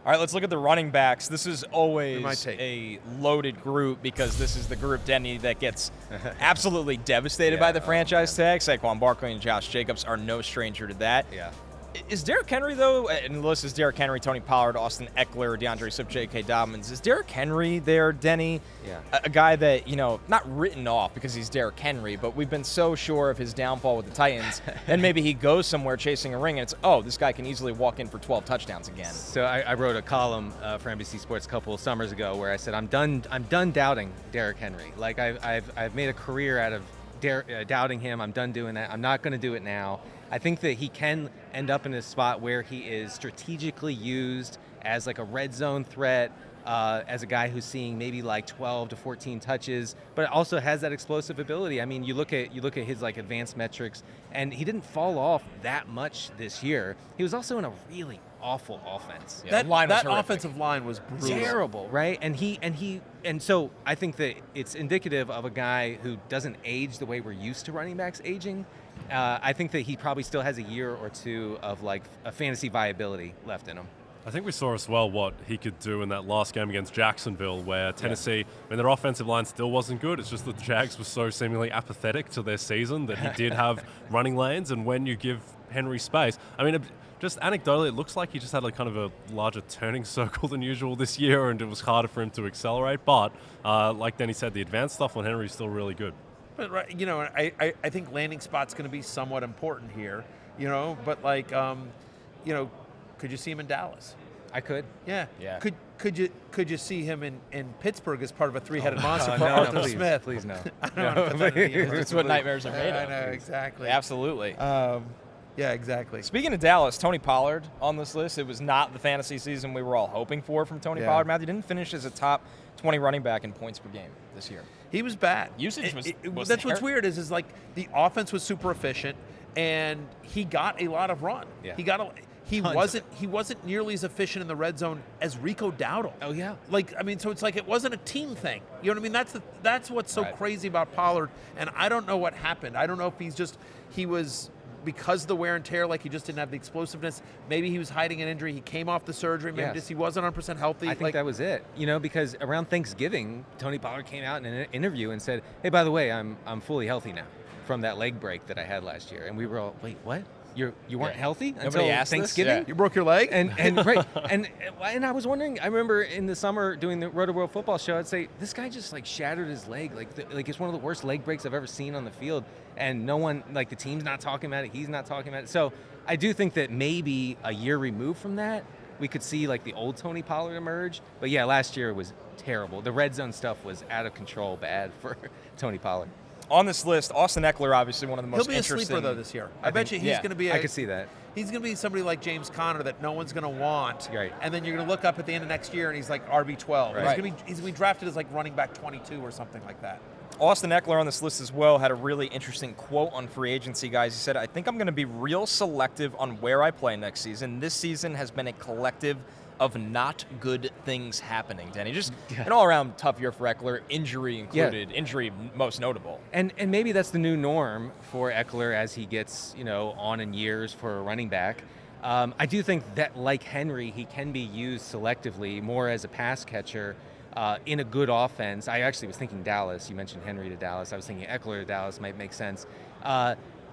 All right, let's look at the running backs. This is always a loaded group because this is the group, Denny, that gets absolutely devastated by the franchise tag. Saquon Barkley and Josh Jacobs are no stranger to that. Yeah. Is Derrick Henry, though, and the list is Derrick Henry, Tony Pollard, Austin Ekeler, DeAndre Swift, J.K. Dobbins. Is Derrick Henry there, Denny? Yeah. A guy that, not written off because he's Derrick Henry, but we've been so sure of his downfall with the Titans. Then maybe he goes somewhere chasing a ring, and it's, this guy can easily walk in for 12 touchdowns again. So I wrote a column for NBC Sports a couple of summers ago where I said I'm done doubting Derrick Henry. Like I've made a career out of doubting him. I'm done doing that. I'm not going to do it now. I think that he can end up in a spot where he is strategically used as like a red zone threat, as a guy who's seeing maybe like 12 to 14 touches, but also has that explosive ability. I mean, you look at his like advanced metrics, and he didn't fall off that much this year. He was also in a really awful offense. Yeah, that offensive line was brutal. Terrible, right? And so I think that it's indicative of a guy who doesn't age the way we're used to running backs aging. I think that he probably still has a year or two of like a fantasy viability left in him. I think we saw as well what he could do in that last game against Jacksonville, where Tennessee, their offensive line still wasn't good. It's just that the Jags were so seemingly apathetic to their season that he did have running lanes. And when you give Henry space, just anecdotally, it looks like he just had like kind of a larger turning circle than usual this year, and it was harder for him to accelerate. But like Denny said, the advanced stuff on Henry is still really good. But I think landing spot's going to be somewhat important here. But could you see him in Dallas? I could. Yeah. Yeah. Could you see him in Pittsburgh as part of a three-headed monster for no, Arthur please, Smith? Please no. I don't want to put that in the universe. That's what nightmares are made I of. know, exactly. Absolutely. Yeah, exactly. Speaking of Dallas, Tony Pollard on this list. It was not the fantasy season we were all hoping for from Tony Pollard. Matthew didn't finish as a top 20 running back in points per game this year. He was bad. Usage was that's what's weird is like the offense was super efficient and he got a lot of run. Yeah. He wasn't nearly as efficient in the red zone as Rico Dowdle. Oh yeah. So it's like it wasn't a team thing. You know what I mean? That's what's so crazy about Pollard. And I don't know what happened. I don't know if he was because of the wear and tear, like he just didn't have the explosiveness. Maybe he was hiding an injury. He came off the surgery. Maybe he wasn't 100% healthy. I think that was it. Because around Thanksgiving, Tony Pollard came out in an interview and said, "Hey, by the way, I'm fully healthy now from that leg break that I had last year." And we were all, "Wait, what? You weren't healthy until Thanksgiving?" You broke your leg? And right. And I was wondering, I remember in the summer doing the Rotoworld football show, I'd say, this guy just like shattered his leg. Like it's one of the worst leg breaks I've ever seen on the field. And no one, like the team's not talking about it. He's not talking about it. So I do think that maybe a year removed from that, we could see like the old Tony Pollard emerge. But yeah, last year was terrible. The red zone stuff was out of control bad for Tony Pollard. On this list, Austin Ekeler, obviously one of the most interesting. He'll be a sleeper, though, this year. I bet you he's going to be I could see that. He's going to be somebody like James Conner that no one's going to want. Right. And then you're going to look up at the end of next year, and he's like RB12. Right. He's going to be drafted as like running back 22 or something like that. Austin Ekeler on this list as well had a really interesting quote on free agency, guys. He said, "I think I'm going to be real selective on where I play next season. This season has been a collective of not good things happening." Denny, just an all-around tough year for Ekeler, injury included, injury most notable. And maybe that's the new norm for Ekeler as he gets, on in years for a running back. I do think that, like Henry, he can be used selectively, more as a pass catcher in a good offense. I actually was thinking Dallas. You mentioned Henry to Dallas. I was thinking Ekeler to Dallas might make sense.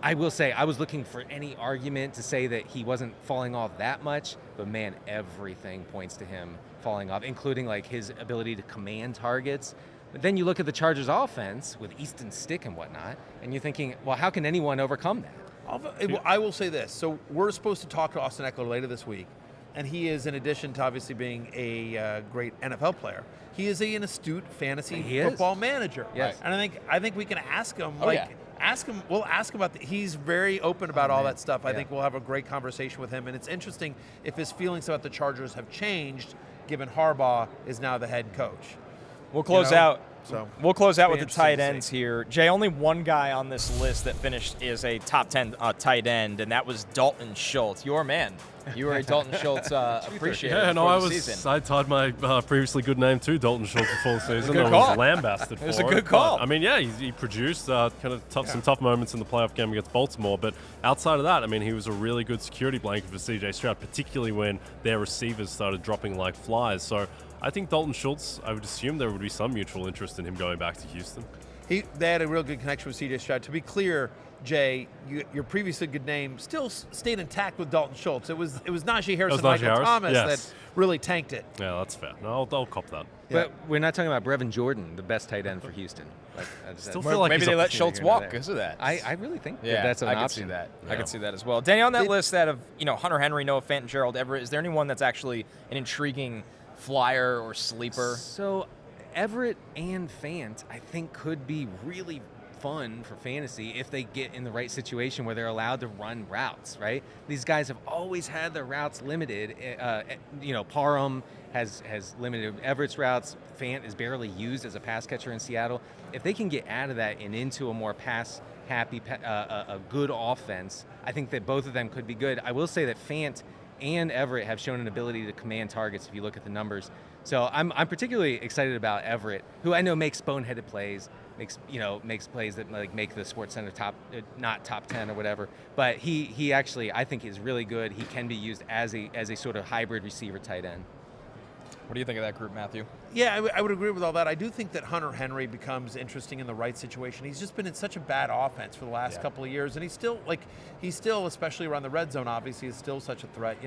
I will say I was looking for any argument to say that he wasn't falling off that much, but man, everything points to him falling off, including like his ability to command targets. But then you look at the Chargers offense with Easton Stick and whatnot, and you're thinking, well, how can anyone overcome that? I will say this. So we're supposed to talk to Austin Ekeler later this week, and he is, in addition to obviously being a great NFL player, he is an astute fantasy football manager. Yes. And I think we can ask him, we'll ask him about he's very open about all that stuff. I think we'll have a great conversation with him, and it's interesting if his feelings about the Chargers have changed given Harbaugh is now the head coach. We'll close out. So we'll close out with the interesting tight to ends see. here. Jay, only one guy on this list that finished is a top 10 tight end, and that was Dalton Schultz, your man. You were a Dalton Schultz appreciator before the season. I tied my previously good name to Dalton Schultz before the season. Good I call. was lambasted for it. It was a good call. But, he produced some tough moments in the playoff game against Baltimore. But outside of that, he was a really good security blanket for C.J. Stroud, particularly when their receivers started dropping like flies. So I think Dalton Schultz, I would assume there would be some mutual interest in him going back to Houston. They had a real good connection with C.J. Stroud. To be clear, Jay, your previously good name still stayed intact with Dalton Schultz. It was Najee Harris and Michael Thomas that really tanked it. Yeah, that's fair. No, I'll cop that. But we're not talking about Brevin Jordan, the best tight end for Houston. Still feel like maybe he's they up let to Schultz here or walk there. because of that. I really think that's an I option. could see that. Yeah. I could see that as well. Danny, on that list out of Hunter Henry, Noah Fant, and Gerald Everett, is there anyone that's actually an intriguing flyer or sleeper? So Everett and Fant, I think, could be really fun for fantasy if they get in the right situation where they're allowed to run routes, right? These guys have always had their routes limited. Parham has limited Everett's routes. Fant is barely used as a pass catcher in Seattle. If they can get out of that and into a more pass-happy, a good offense, I think that both of them could be good. I will say that Fant and Everett have shown an ability to command targets if you look at the numbers. So I'm particularly excited about Everett, who I know makes boneheaded plays, makes plays that like make the SportsCenter not top 10 or whatever. But he actually, I think, is really good. He can be used as a sort of hybrid receiver tight end. What do you think of that group, Matthew? Yeah, I would agree with all that. I do think that Hunter Henry becomes interesting in the right situation. He's just been in such a bad offense for the last couple of years, and he's still, especially around the red zone, obviously, is still such a threat.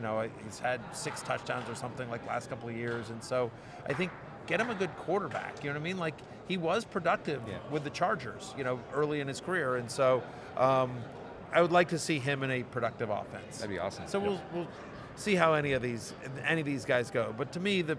He's had 6 touchdowns or something like last couple of years, and so I think get him a good quarterback. You know what I mean? Like, he was productive with the Chargers, early in his career, and so I would like to see him in a productive offense. That'd be awesome. So we'll see how any of these guys go. But to me, the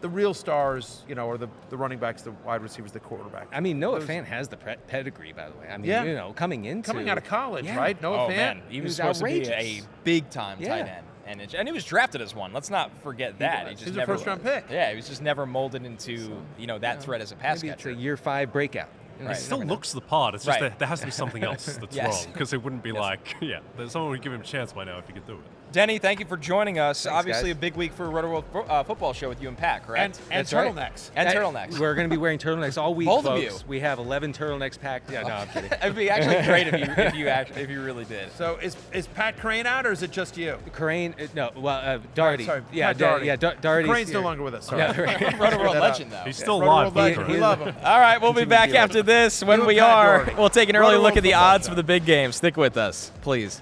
real stars, are the running backs, the wide receivers, the quarterback. I mean, Noah Fant has the pedigree, by the way. I mean, coming out of college, right? Noah Fant. Man, he was supposed outrageous. to be a big-time tight end. And he was drafted as one. Let's not forget that. He was a first-round pick. Yeah, he was just never molded into, that threat as a pass maybe catcher. It's a year 5 breakout. He still looks the part. It's just there has to be something else that's Yes. wrong, because it wouldn't be there's someone would give him a chance by now if he could do it. Denny, thank you for joining us. Thanks, Obviously, guys. a big week for Rotoworld Football Show with you and Pat, correct? And That's right. turtlenecks. And turtlenecks. We're going to be wearing turtlenecks all week, Both of folks. you. We have 11 turtlenecks packed. Yeah, no, I'm kidding. It'd be actually great if you really did. So is Pat Crane out, or is it just you? Crane, Doherty. Sorry, Yeah, Pat Doherty. Doherty's Crane's here. no longer with us. Sorry. Yeah, right. Rotoworld legend, though. He's still Rotoworld live. legend. We love him. All right, we'll be back after this. When You we and Pat are, Doherty. we'll take an early look Rotoworld at the Football odds Show. for the big game. Stick with us, please.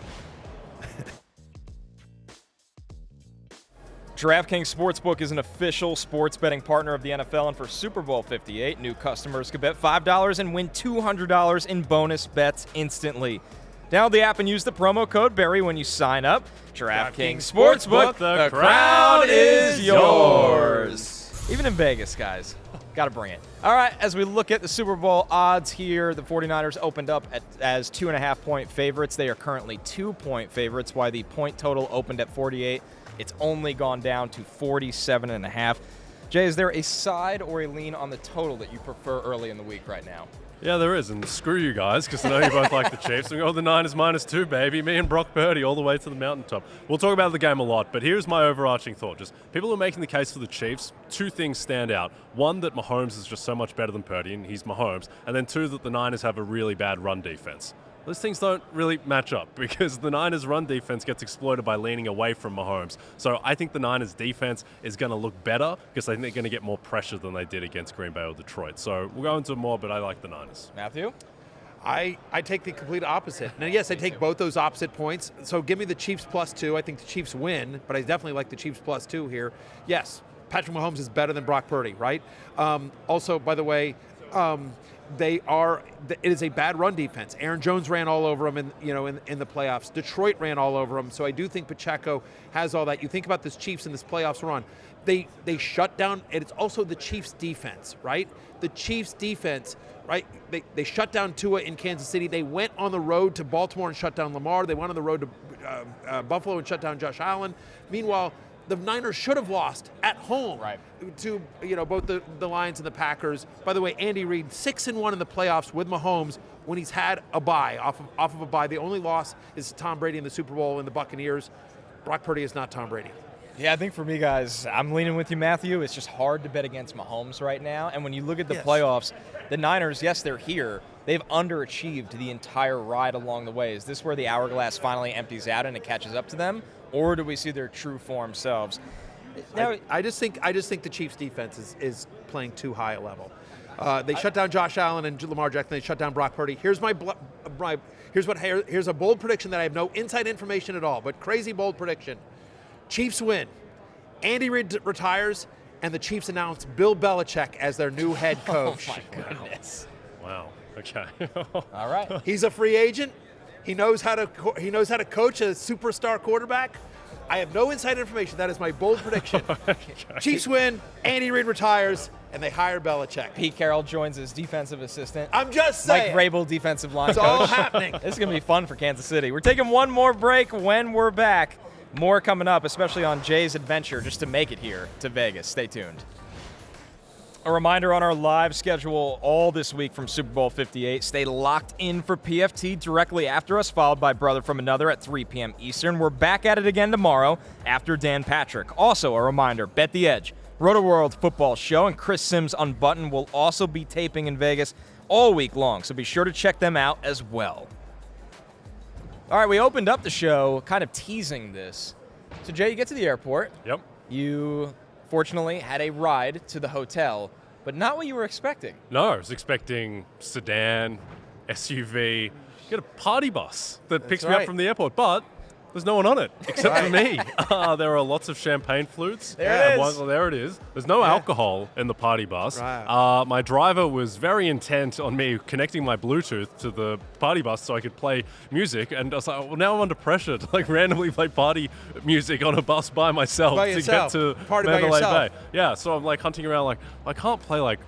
DraftKings Sportsbook is an official sports betting partner of the NFL, and for Super Bowl 58, new customers could bet $5 and win $200 in bonus bets instantly. Download the app and use the promo code Barry when you sign up. DraftKings Sportsbook, the crown is yours. Even in Vegas, guys. Got to bring it. All right, as we look at the Super Bowl odds here, the 49ers opened up as 2.5-point favorites. They are currently 2-point favorites, while the point total opened at 48. It's only gone down to 47.5. Jay, is there a side or a lean on the total that you prefer early in the week right now? Yeah, there is, and screw you guys, because I know you both like the Chiefs. We go the Niners -2, baby. Me and Brock Purdy all the way to the mountaintop. We'll talk about the game a lot, but here's my overarching thought. Just people are making the case for the Chiefs. 2 things stand out. One, that Mahomes is just so much better than Purdy, and he's Mahomes. And then 2, that the Niners have a really bad run defense. Those things don't really match up, because the Niners' run defense gets exploited by leaning away from Mahomes. So I think the Niners' defense is going to look better, because I think they're going to get more pressure than they did against Green Bay or Detroit. So we'll go into more, but I like the Niners. Matthew? I take the complete opposite. Now, yes, I take both those opposite points. So give me the Chiefs +2. I think the Chiefs win, but I definitely like the Chiefs +2 here. Yes, Patrick Mahomes is better than Brock Purdy, right? Also, by the way, it is a bad run defense. Aaron Jones ran all over them in the playoffs. Detroit ran all over them. So I do think Pacheco has all that. You think about this Chiefs in this playoffs run. They shut down, and it's also the Chiefs defense, right? The Chiefs defense, right? They shut down Tua in Kansas City. They went on the road to Baltimore and shut down Lamar. They went on the road to Buffalo and shut down Josh Allen. Meanwhile, the Niners should have lost at home to both the Lions and the Packers. By the way, Andy Reid 6-1 in the playoffs with Mahomes when he's had a bye, off of a bye. The only loss is to Tom Brady in the Super Bowl and the Buccaneers. Brock Purdy is not Tom Brady. Yeah, I think for me, guys, I'm leaning with you, Matthew. It's just hard to bet against Mahomes right now. And when you look at the playoffs, the Niners, yes, they're here. They've underachieved the entire ride along the way. Is this where the hourglass finally empties out and it catches up to them? Or do we see their true form selves? Now, I just think the Chiefs defense is playing too high a level. They shut down Josh Allen and Lamar Jackson. They shut down Brock Purdy. Here's a bold prediction that I have no inside information at all, but crazy bold prediction. Chiefs win. Andy Reid retires, and the Chiefs announce Bill Belichick as their new head coach. Oh my goodness! Wow. Okay. All right. He's a free agent. He knows how to coach a superstar quarterback. I have no inside information. That is my bold prediction. Chiefs win, Andy Reid retires, and they hire Belichick. Pete Carroll joins as defensive assistant. I'm just saying. Mike Vrabel, defensive line It's coach. all happening. This is going to be fun for Kansas City. We're taking one more break. When we're back, more coming up, especially on Jay's adventure just to make it here to Vegas. Stay tuned. A reminder on our live schedule all this week from Super Bowl 58. Stay locked in for PFT directly after us, followed by Brother from Another at 3 p.m. Eastern. We're back at it again tomorrow after Dan Patrick. Also, a reminder, Bet the Edge, Rotoworld Football Show, and Chris Sims Unbuttoned will also be taping in Vegas. all week long, so be sure to check them out as well. All right, we opened up the show kind of teasing this. So, Jay, you get to the airport. Yep. You, fortunately, had a ride to the hotel, but not what you were expecting. No, I was expecting sedan, SUV, get a party bus that picks me up right. from the airport, but there's no one on it except for me. There are lots of champagne flutes. There it is. There it is. There's no alcohol in the party bus. Right. My driver was very intent on me connecting my Bluetooth to the party bus so I could play music, and I was like, well, now I'm under pressure to like randomly play party music on a bus by myself By to yourself. get to Party by Mandalay yourself. Bay. Yeah, so I'm like hunting around, like I can't play like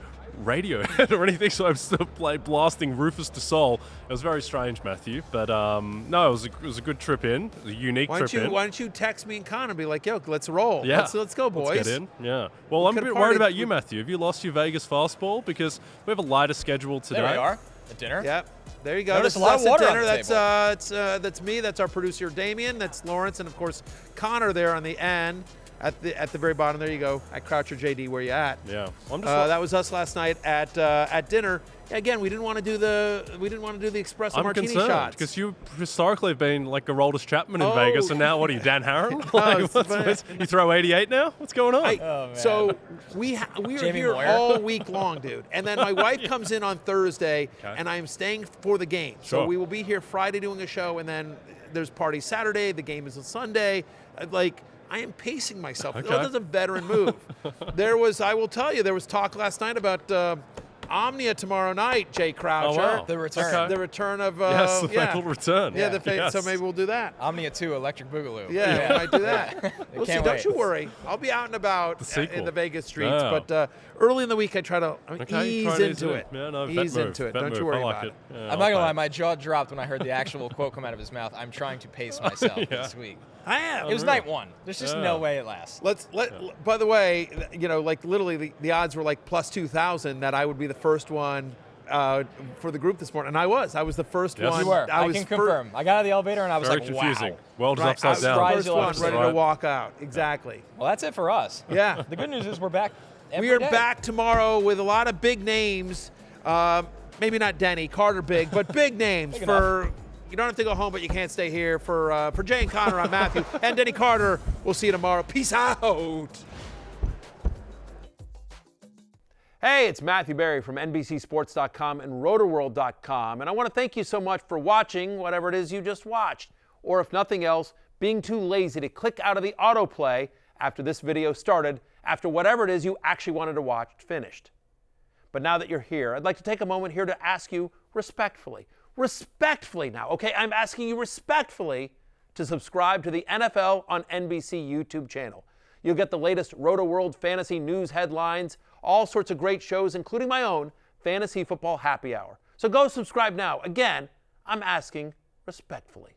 Radiohead or anything, so I'm still blasting Rufus Du Sol. It was very strange, Matthew, but no, it was a good trip in. It was a unique trip in. Why don't you text me and Connor and be like, yo, let's roll. Yeah. Let's go, boys. Let's get in. Yeah. Well, I'm a bit worried about you, Matthew. Have you lost your Vegas fastball? Because we have a lighter schedule today. There we are, at dinner. Yep. There you go. Notice This a lot is of us water at on dinner. the That's me. That's our producer Damien. That's Lawrence, and of course Connor there on the end. At the very bottom, there you go. At Croucher JD, where you at? Yeah. I'm just That was us last night at dinner. Again, we didn't want to do the espresso I'm martini concerned shots. because you historically have been like Aroldis Chapman in Oh. Vegas, and now what are you, Dan Harron? it's- You throw 88 now? What's going on? man. So we are Jamie here Moyer. all week long, dude. And then my wife comes in on Thursday, and I am staying for the game. So Sure. we will be here Friday doing a show, and then there's party Saturday. The game is on Sunday. I am pacing myself. Okay. Oh, that's a veteran move. I will tell you, there was talk last night about Omnia tomorrow night, Jay Croucher. Oh, wow. The return. Okay. The return of Yes, the fatal return. Yeah, Yes. so maybe we'll do that. Omnia 2, Electric Boogaloo. Yeah, we might do that. We'll see. can't Don't wait. you worry. I'll be out and about The sequel. in the Vegas streets. Yeah. But early in the week, I try to Okay, ease try to into it. Yeah, no, Ease vet move, into it. vet Don't you move. worry I like about it. Yeah, I'm not going to okay. lie, my jaw dropped when I heard the actual quote come out of his mouth. I'm trying to pace myself this week. I am. It was night one. There's just Yeah. no way it lasts. By the way, literally the odds were like plus 2,000 that I would be the first one for the group this morning, and I was the first Yes. one. You were. I was can confirm. I got out of the elevator and I was Very like, confusing. wow. World is Right, I upside was down. the Surprised first you'll one ever ready Right. to walk out. Exactly. Well, that's it for us. Yeah. The good news is we're back every We are day. back tomorrow with a lot of big names. Maybe not Denny Carter big, but big names Big for. You don't have to go home, but you can't stay here. For Jay and Connor, I'm Matthew and Denny Carter. We'll see you tomorrow. Peace out. Hey, it's Matthew Berry from NBCSports.com and Rotoworld.com, and I want to thank you so much for watching whatever it is you just watched, or if nothing else, being too lazy to click out of the autoplay after this video started, after whatever it is you actually wanted to watch finished. But now that you're here, I'd like to take a moment here to ask you respectfully now, okay? I'm asking you respectfully to subscribe to the NFL on NBC YouTube channel. You'll get the latest Rotoworld fantasy news headlines, all sorts of great shows, including my own Fantasy Football Happy Hour. So go subscribe now. Again, I'm asking respectfully.